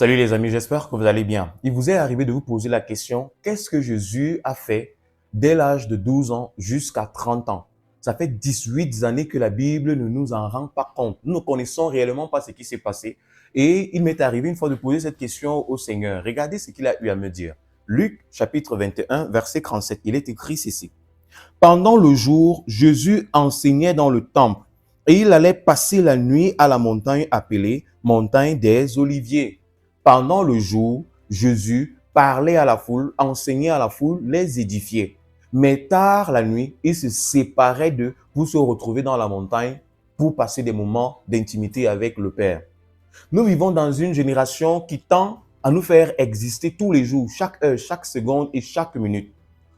Salut les amis, j'espère que vous allez bien. Il vous est arrivé de vous poser la question, qu'est-ce que Jésus a fait dès l'âge de 12 ans jusqu'à 30 ans? Ça fait 18 années que la Bible ne nous en rend pas compte. Nous ne connaissons réellement pas ce qui s'est passé. Et il m'est arrivé une fois de poser cette question au Seigneur. Regardez ce qu'il a eu à me dire. Luc chapitre 21, verset 37, il est écrit ceci. Pendant le jour, Jésus enseignait dans le temple et il allait passer la nuit à la montagne appelée montagne des Oliviers. Pendant le jour, Jésus parlait à la foule, enseignait à la foule, les édifiait. Mais tard la nuit, il se séparait d'eux pour se retrouver dans la montagne pour passer des moments d'intimité avec le Père. Nous vivons dans une génération qui tend à nous faire exister tous les jours, chaque heure, chaque seconde et chaque minute.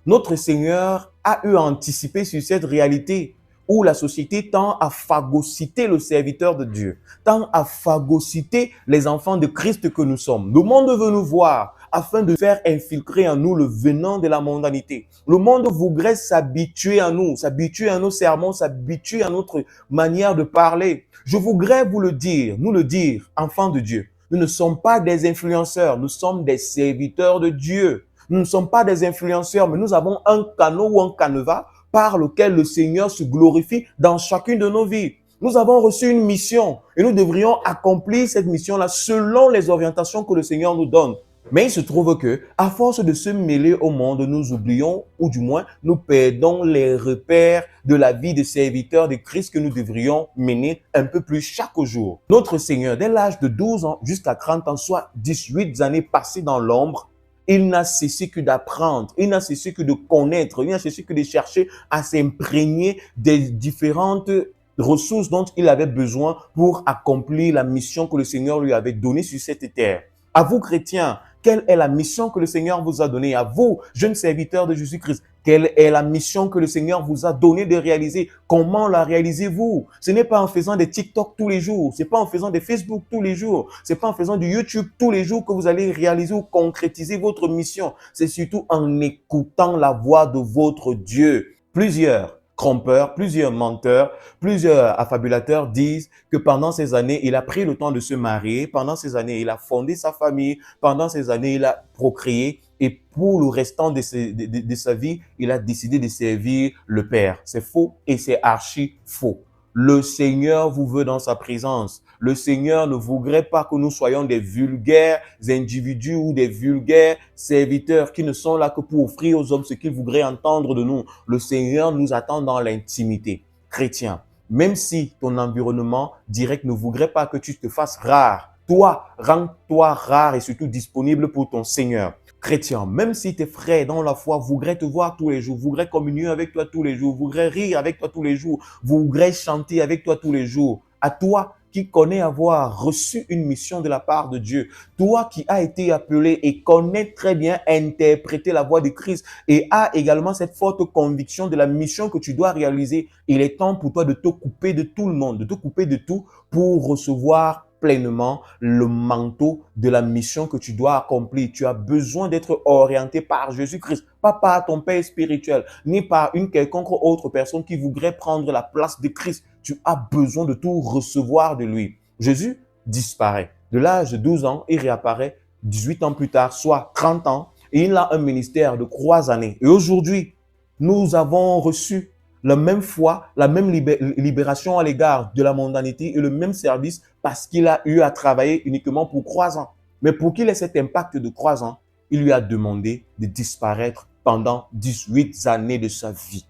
Notre Seigneur a eu à anticiper sur cette réalité où la société tend à phagocyter le serviteur de Dieu, tend à phagocyter les enfants de Christ que nous sommes. Le monde veut nous voir afin de faire infiltrer en nous le venin de la mondanité. Le monde voudrait s'habituer à nous, s'habituer à nos sermons, s'habituer à notre manière de parler. Je voudrais vous le dire, nous le dire, enfants de Dieu. Nous ne sommes pas des influenceurs, nous sommes des serviteurs de Dieu. Nous ne sommes pas des influenceurs, mais nous avons un canot ou un canevas par lequel le Seigneur se glorifie dans chacune de nos vies. Nous avons reçu une mission et nous devrions accomplir cette mission-là selon les orientations que le Seigneur nous donne. Mais il se trouve que, à force de se mêler au monde, nous oublions, ou du moins, nous perdons les repères de la vie de serviteurs de Christ que nous devrions mener un peu plus chaque jour. Notre Seigneur, dès l'âge de 12 ans jusqu'à 30 ans, soit 18 années passées dans l'ombre, il n'a cessé que d'apprendre, il n'a cessé que de connaître, il n'a cessé que de chercher à s'imprégner des différentes ressources dont il avait besoin pour accomplir la mission que le Seigneur lui avait donnée sur cette terre. À vous, chrétiens, quelle est la mission que le Seigneur vous a donnée? À vous, jeunes serviteurs de Jésus-Christ, quelle est la mission que le Seigneur vous a donnée de réaliser? Comment la réalisez-vous? Ce n'est pas en faisant des TikTok tous les jours, c'est pas en faisant des Facebook tous les jours, c'est pas en faisant du YouTube tous les jours que vous allez réaliser ou concrétiser votre mission. C'est surtout en écoutant la voix de votre Dieu. Plusieurs trompeurs, plusieurs menteurs, plusieurs affabulateurs disent que pendant ces années, il a pris le temps de se marier, pendant ces années, il a fondé sa famille, pendant ces années, il a procréé et pour le restant de sa vie, il a décidé de servir le Père. C'est faux et c'est archi faux. Le Seigneur vous veut dans sa présence. Le Seigneur ne voudrait pas que nous soyons des vulgaires individus ou des vulgaires serviteurs qui ne sont là que pour offrir aux hommes ce qu'ils voudraient entendre de nous. Le Seigneur nous attend dans l'intimité. Chrétien, même si ton environnement direct ne voudrait pas que tu te fasses rare, toi, rends-toi rare et surtout disponible pour ton Seigneur. Chrétien, même si tes frères dans la foi voudraient te voir tous les jours, voudraient communier avec toi tous les jours, voudraient rire avec toi tous les jours, voudraient chanter avec toi tous les jours, à toi qui connais avoir reçu une mission de la part de Dieu, toi qui as été appelé et connais très bien interpréter la voix de Christ et as également cette forte conviction de la mission que tu dois réaliser, il est temps pour toi de te couper de tout le monde, de te couper de tout pour recevoir pleinement le manteau de la mission que tu dois accomplir. Tu as besoin d'être orienté par Jésus-Christ, pas par ton père spirituel, ni par une quelconque autre personne qui voudrait prendre la place de Christ. Tu as besoin de tout recevoir de lui. Jésus disparaît. De l'âge de 12 ans, il réapparaît 18 ans plus tard, soit 30 ans, et il a un ministère de 3 années. Et aujourd'hui, nous avons reçu la même foi, la même libération à l'égard de la mondanité et le même service parce qu'il a eu à travailler uniquement pour 3 ans. Mais pour qu'il ait cet impact de 3 ans, il lui a demandé de disparaître pendant 18 années de sa vie.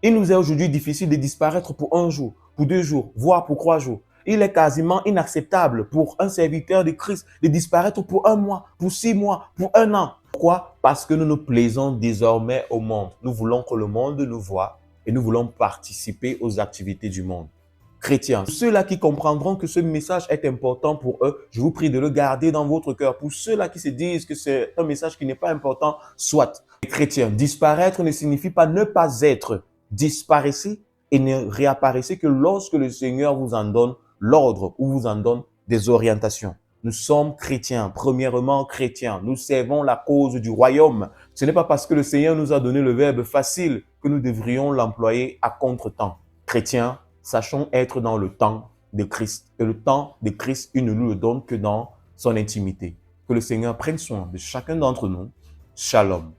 Il nous est aujourd'hui difficile de disparaître pour 1 jour, pour 2 jours, voire pour 3 jours. Il est quasiment inacceptable pour un serviteur de Christ de disparaître pour 1 mois, pour 6 mois, pour 1 an. Pourquoi? Parce que nous nous plaisons désormais au monde. Nous voulons que le monde nous voie et nous voulons participer aux activités du monde. Chrétiens, ceux-là qui comprendront que ce message est important pour eux, je vous prie de le garder dans votre cœur. Pour ceux-là qui se disent que c'est un message qui n'est pas important, soit. Chrétiens, disparaître ne signifie pas ne pas être. Disparaissez et ne réapparaissez que lorsque le Seigneur vous en donne l'ordre ou vous en donne des orientations. Nous sommes chrétiens, premièrement chrétiens. Nous servons la cause du royaume. Ce n'est pas parce que le Seigneur nous a donné le verbe facile que nous devrions l'employer à contre-temps. Chrétiens, sachons être dans le temps de Christ. Et le temps de Christ, il ne nous le donne que dans son intimité. Que le Seigneur prenne soin de chacun d'entre nous. Shalom.